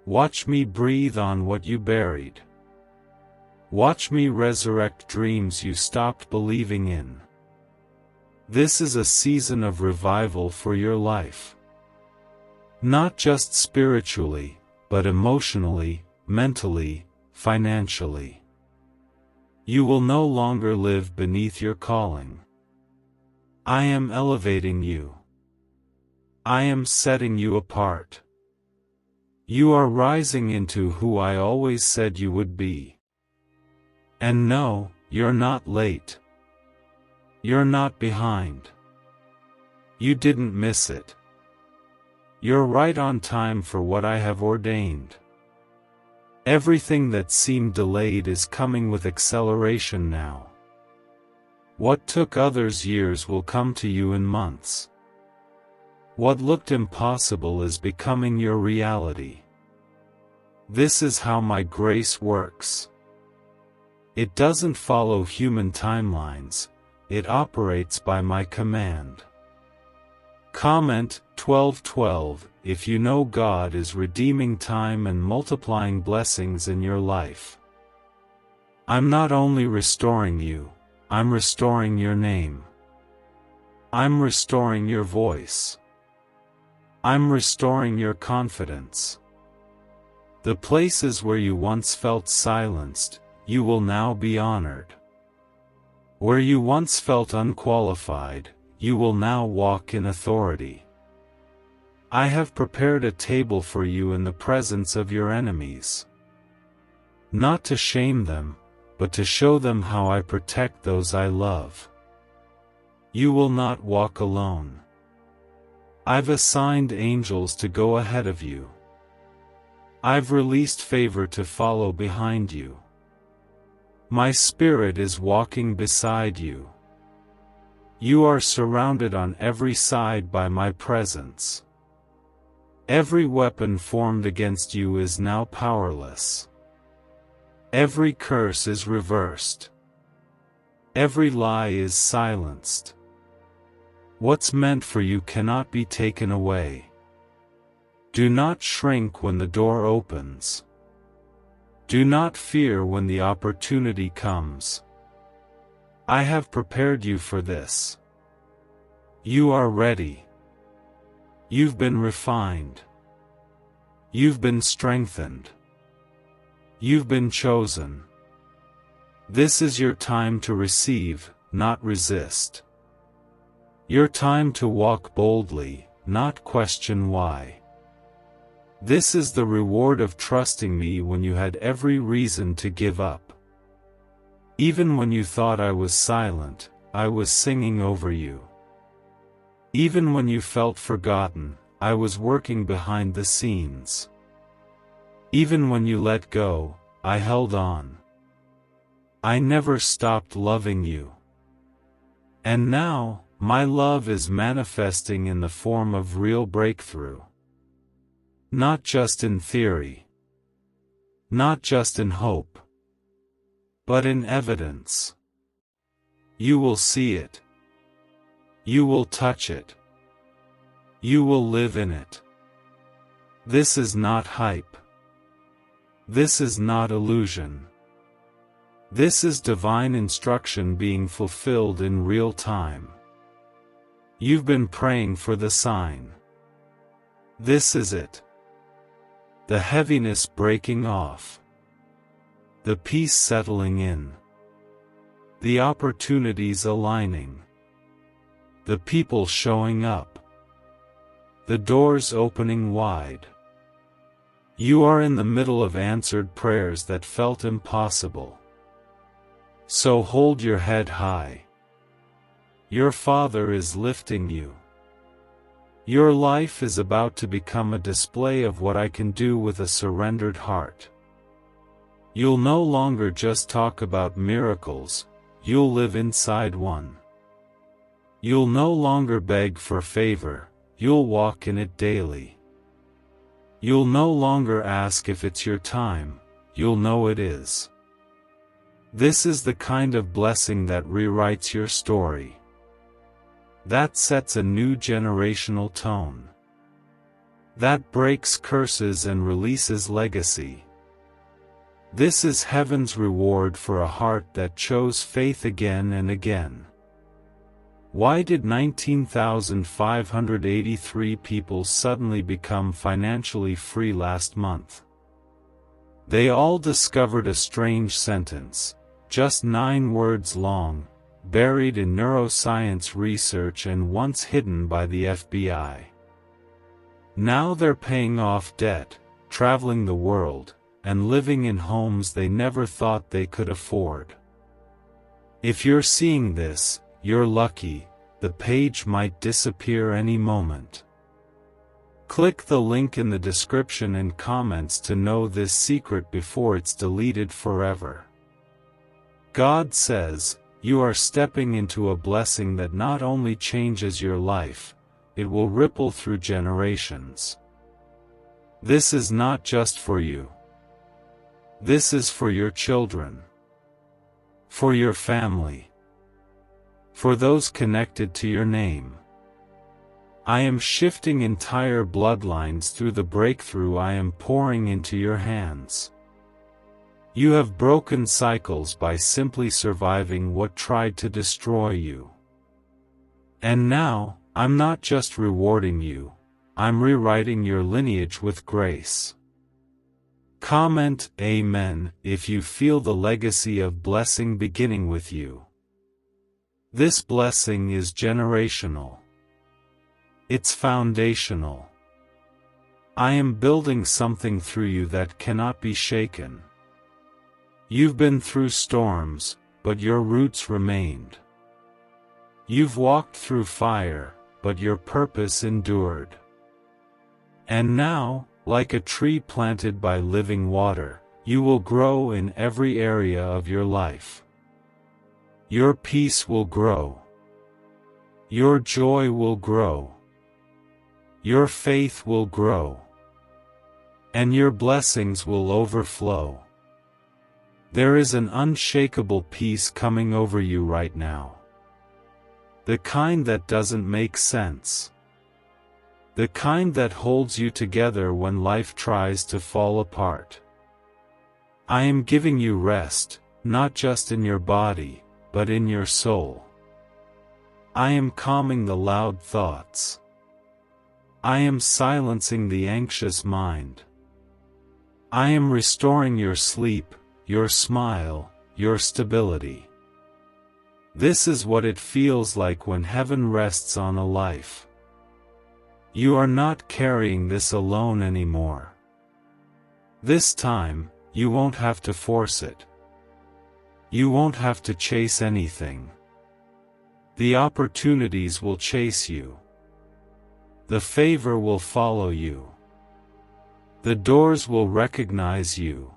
[SPEAKER 1] Watch me breathe on what you buried. Watch me resurrect dreams you stopped believing in. This is a season of revival for your life. Not just spiritually, but emotionally, mentally, financially. You will no longer live beneath your calling. I am elevating you. I am setting you apart. You are rising into who I always said you would be. And no, you're not late. You're not behind. You didn't miss it. You're right on time for what I have ordained. Everything that seemed delayed is coming with acceleration now. What took others years will come to you in months. What looked impossible is becoming your reality. This is how my grace works. It doesn't follow human timelines, it operates by my command. Comment 12:12 if you know God is redeeming time and multiplying blessings in your life. I'm not only restoring you, I'm restoring your name. I'm restoring your voice. I'm restoring your confidence. The places where you once felt silenced, you will now be honored. Where you once felt unqualified, you will now walk in authority. I have prepared a table for you in the presence of your enemies. Not to shame them, but to show them how I protect those I love. You will not walk alone. I've assigned angels to go ahead of you. I've released favor to follow behind you. My Spirit is walking beside you. You are surrounded on every side by my presence. Every weapon formed against you is now powerless. Every curse is reversed. Every lie is silenced. What's meant for you cannot be taken away. Do not shrink when the door opens. Do not fear when the opportunity comes. I have prepared you for this. You are ready. You've been refined. You've been strengthened. You've been chosen. This is your time to receive, not resist. Your time to walk boldly, not question why. This is the reward of trusting me when you had every reason to give up. Even when you thought I was silent, I was singing over you. Even when you felt forgotten, I was working behind the scenes. Even when you let go, I held on. I never stopped loving you. And now, my love is manifesting in the form of real breakthrough. Not just in theory. Not just in hope. But in evidence. You will see it. You will touch it. You will live in it. This is not hype. This is not illusion. This is divine instruction being fulfilled in real time. You've been praying for the sign. This is it. The heaviness breaking off. The peace settling in. The opportunities aligning. The people showing up. The doors opening wide. You are in the middle of answered prayers that felt impossible. So hold your head high. Your Father is lifting you. Your life is about to become a display of what I can do with a surrendered heart. You'll no longer just talk about miracles, you'll live inside one. You'll no longer beg for favor, you'll walk in it daily. You'll no longer ask if it's your time, you'll know it is. This is the kind of blessing that rewrites your story. That sets a new generational tone. That breaks curses and releases legacy. This is heaven's reward for a heart that chose faith again and again. Why did 19,583 people suddenly become financially free last month? They all discovered a strange sentence, just 9 words long, buried in neuroscience research and once hidden by the FBI. Now they're paying off debt, traveling the world, and living in homes they never thought they could afford. If you're seeing this, you're lucky, the page might disappear any moment. Click the link in the description and comments to know this secret before it's deleted forever. God says, you are stepping into a blessing that not only changes your life, it will ripple through generations. This is not just for you. This is for your children, for your family, for those connected to your name. I am shifting entire bloodlines through the breakthrough I am pouring into your hands. You have broken cycles by simply surviving what tried to destroy you. And now, I'm not just rewarding you, I'm rewriting your lineage with grace. Comment Amen if you feel the legacy of blessing beginning with you. This blessing is generational. It's foundational. I am building something through you that cannot be shaken. You've been through storms, but your roots remained. You've walked through fire, but your purpose endured. And now, like a tree planted by living water, you will grow in every area of your life. Your peace will grow. Your joy will grow. Your faith will grow. And your blessings will overflow. There is an unshakable peace coming over you right now. The kind that doesn't make sense. The kind that holds you together when life tries to fall apart. I am giving you rest, not just in your body, but in your soul. I am calming the loud thoughts. I am silencing the anxious mind. I am restoring your sleep, your smile, your stability. This is what it feels like when heaven rests on a life. You are not carrying this alone anymore. This time, you won't have to force it. You won't have to chase anything. The opportunities will chase you. The favor will follow you. The doors will recognize you.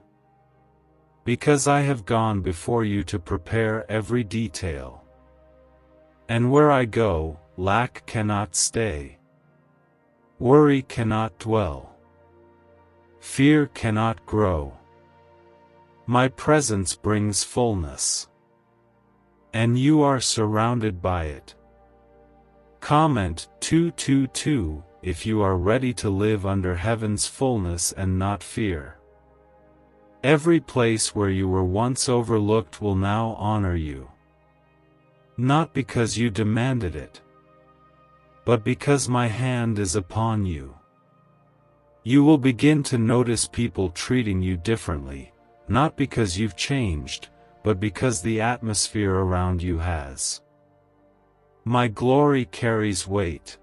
[SPEAKER 1] Because I have gone before you to prepare every detail. And where I go, lack cannot stay. Worry cannot dwell. Fear cannot grow. My presence brings fullness. And you are surrounded by it. Comment 222 if you are ready to live under heaven's fullness and not fear. Every place where you were once overlooked will now honor you. Not because you demanded it, but because my hand is upon you. You will begin to notice people treating you differently, not because you've changed, but because the atmosphere around you has. My glory carries weight.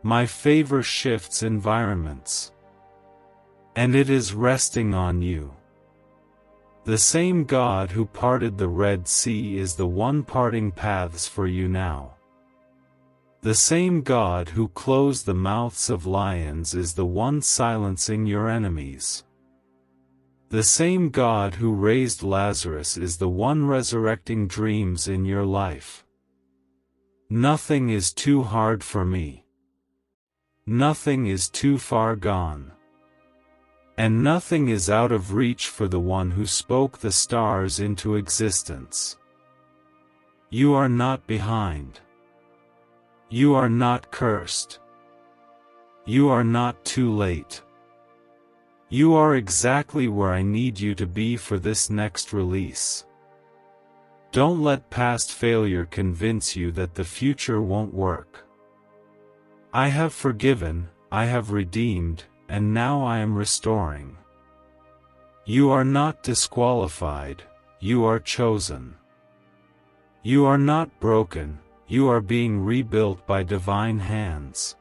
[SPEAKER 1] My favor shifts environments. And it is resting on you. The same God who parted the Red Sea is the one parting paths for you now. The same God who closed the mouths of lions is the one silencing your enemies. The same God who raised Lazarus is the one resurrecting dreams in your life. Nothing is too hard for me. Nothing is too far gone. And nothing is out of reach for the one who spoke the stars into existence. You are not behind. You are not cursed. You are not too late. You are exactly where I need you to be for this next release. Don't let past failure convince you that the future won't work. I have forgiven, I have redeemed, and now I am restoring. You are not disqualified, you are chosen. You are not broken, you are being rebuilt by divine hands.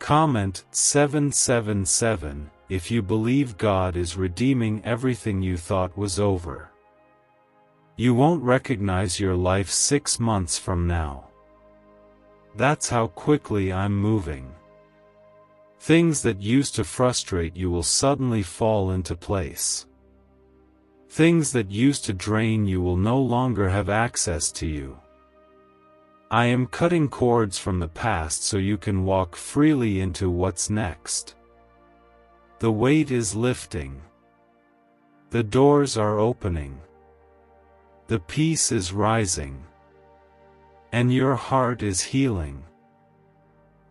[SPEAKER 1] Comment 777 if you believe God is redeeming everything you thought was over. You won't recognize your life 6 months from now. That's how quickly I'm moving. Things that used to frustrate you will suddenly fall into place. Things that used to drain you will no longer have access to you. I am cutting cords from the past so you can walk freely into what's next. The weight is lifting. The doors are opening. The peace is rising. And your heart is healing.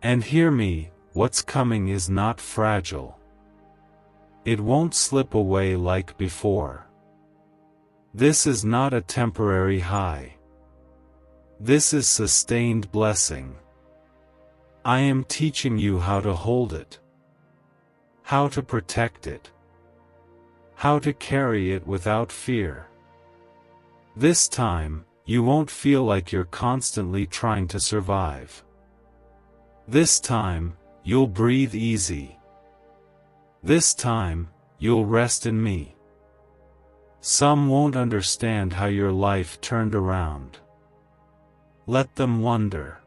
[SPEAKER 1] And hear me, what's coming is not fragile. It won't slip away like before. This is not a temporary high. This is sustained blessing. I am teaching you how to hold it, how to protect it, how to carry it without fear. This time, you won't feel like you're constantly trying to survive. This time, you'll breathe easy. This time, you'll rest in me. Some won't understand how your life turned around. Let them wonder.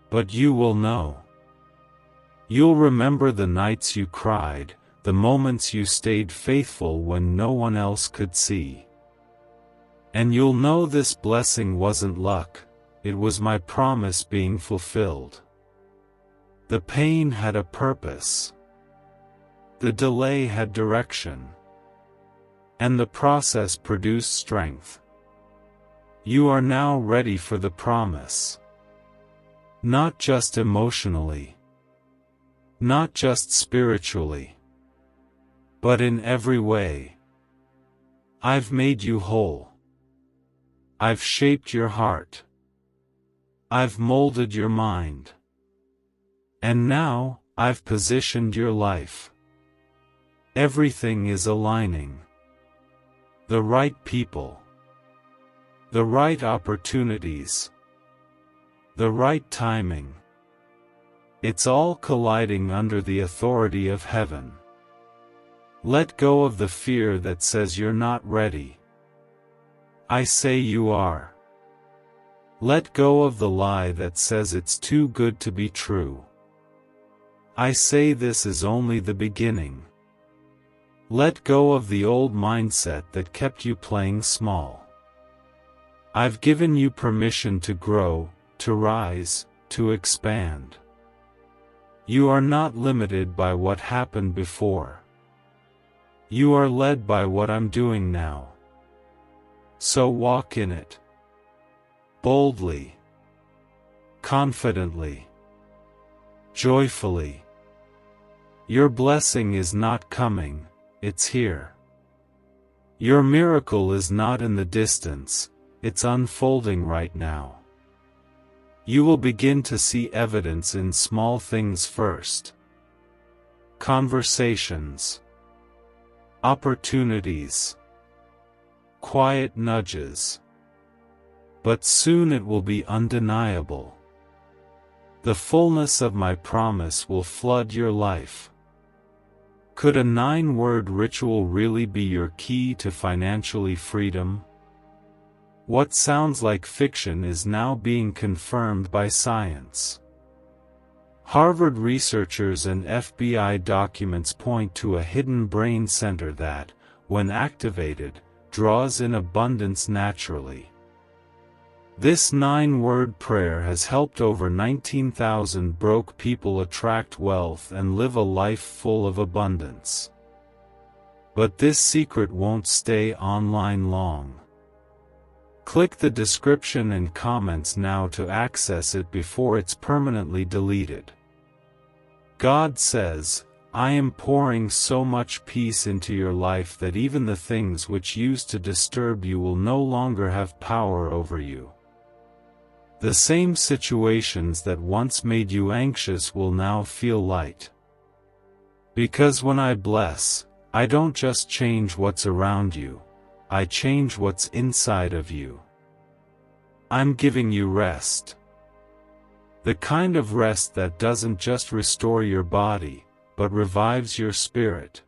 [SPEAKER 1] But you will know. You'll remember the nights you cried, the moments you stayed faithful when no one else could see. And you'll know this blessing wasn't luck, it was my promise being fulfilled. The pain had a purpose. The delay had direction. And the process produced strength. You are now ready for the promise. Not just emotionally. Not just spiritually. But in every way. I've made you whole. I've shaped your heart. I've molded your mind. And now, I've positioned your life. Everything is aligning. The right people. The right opportunities. The right timing. It's all colliding under the authority of heaven. Let go of the fear that says you're not ready. I say you are. Let go of the lie that says it's too good to be true. I say this is only the beginning. Let go of the old mindset that kept you playing small. I've given you permission to grow, to rise, to expand. You are not limited by what happened before. You are led by what I'm doing now. So walk in it. Boldly. Confidently. Joyfully. Your blessing is not coming, it's here. Your miracle is not in the distance, it's unfolding right now. You will begin to see evidence in small things first. Conversations. Opportunities. Quiet nudges. But soon it will be undeniable. The fullness of my promise will flood your life. Could a 9-word ritual really be your key to financially freedom? What sounds like fiction is now being confirmed by science. Harvard researchers and FBI documents point to a hidden brain center that, when activated, draws in abundance naturally. This 9-word prayer has helped over 19,000 broke people attract wealth and live a life full of abundance. But this secret won't stay online long. Click the description and comments now to access it before it's permanently deleted. God says, I am pouring so much peace into your life that even the things which used to disturb you will no longer have power over you. The same situations that once made you anxious will now feel light. Because when I bless, I don't just change what's around you, I change what's inside of you. I'm giving you rest. The kind of rest that doesn't just restore your body, but revives your spirit.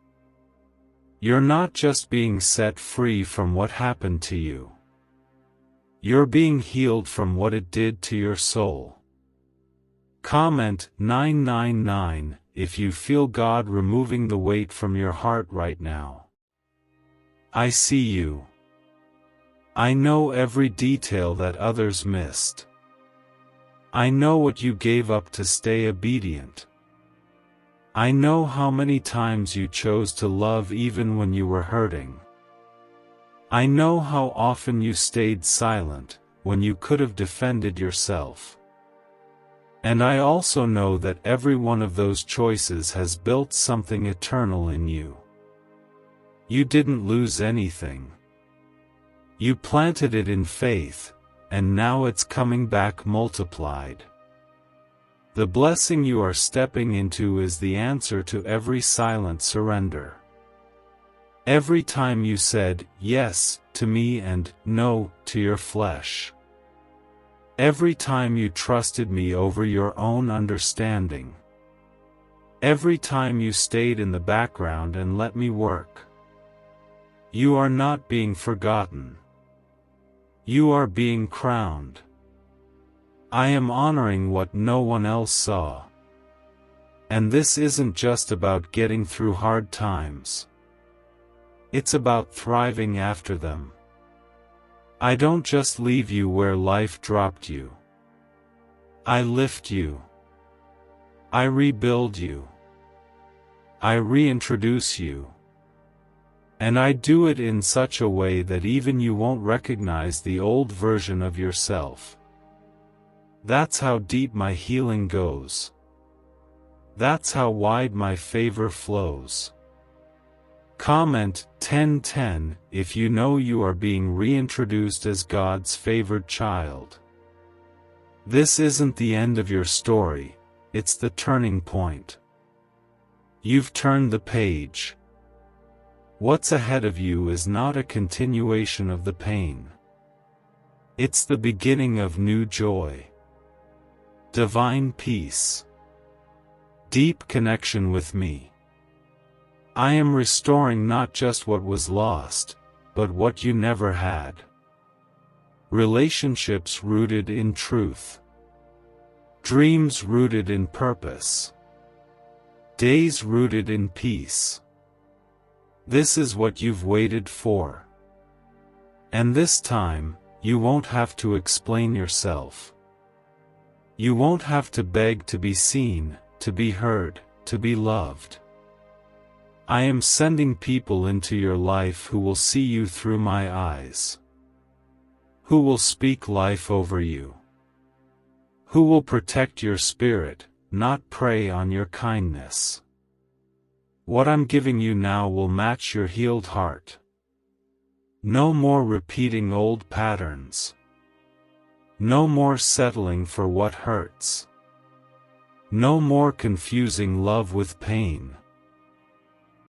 [SPEAKER 1] You're not just being set free from what happened to you. You're being healed from what it did to your soul. Comment 999 if you feel God removing the weight from your heart right now. I see you. I know every detail that others missed. I know what you gave up to stay obedient. I know how many times you chose to love even when you were hurting. I know how often you stayed silent, when you could have defended yourself. And I also know that every one of those choices has built something eternal in you. You didn't lose anything. You planted it in faith, and now it's coming back multiplied. The blessing you are stepping into is the answer to every silent surrender. Every time you said yes to me and no to your flesh. Every time you trusted me over your own understanding. Every time you stayed in the background and let me work. You are not being forgotten. You are being crowned. I am honoring what no one else saw. And this isn't just about getting through hard times. It's about thriving after them. I don't just leave you where life dropped you. I lift you. I rebuild you. I reintroduce you. And I do it in such a way that even you won't recognize the old version of yourself. That's how deep my healing goes. That's how wide my favor flows. Comment 1010 if you know you are being reintroduced as God's favored child. This isn't the end of your story, it's the turning point. You've turned the page. What's ahead of you is not a continuation of the pain. It's the beginning of new joy. Divine peace. Deep connection with me. I am restoring not just what was lost, but what you never had. Relationships rooted in truth. Dreams rooted in purpose. Days rooted in peace. This is what you've waited for. And this time, you won't have to explain yourself. You won't have to beg to be seen, to be heard, to be loved. I am sending people into your life who will see you through my eyes. Who will speak life over you. Who will protect your spirit, not prey on your kindness. What I'm giving you now will match your healed heart. No more repeating old patterns. No more settling for what hurts. No more confusing love with pain.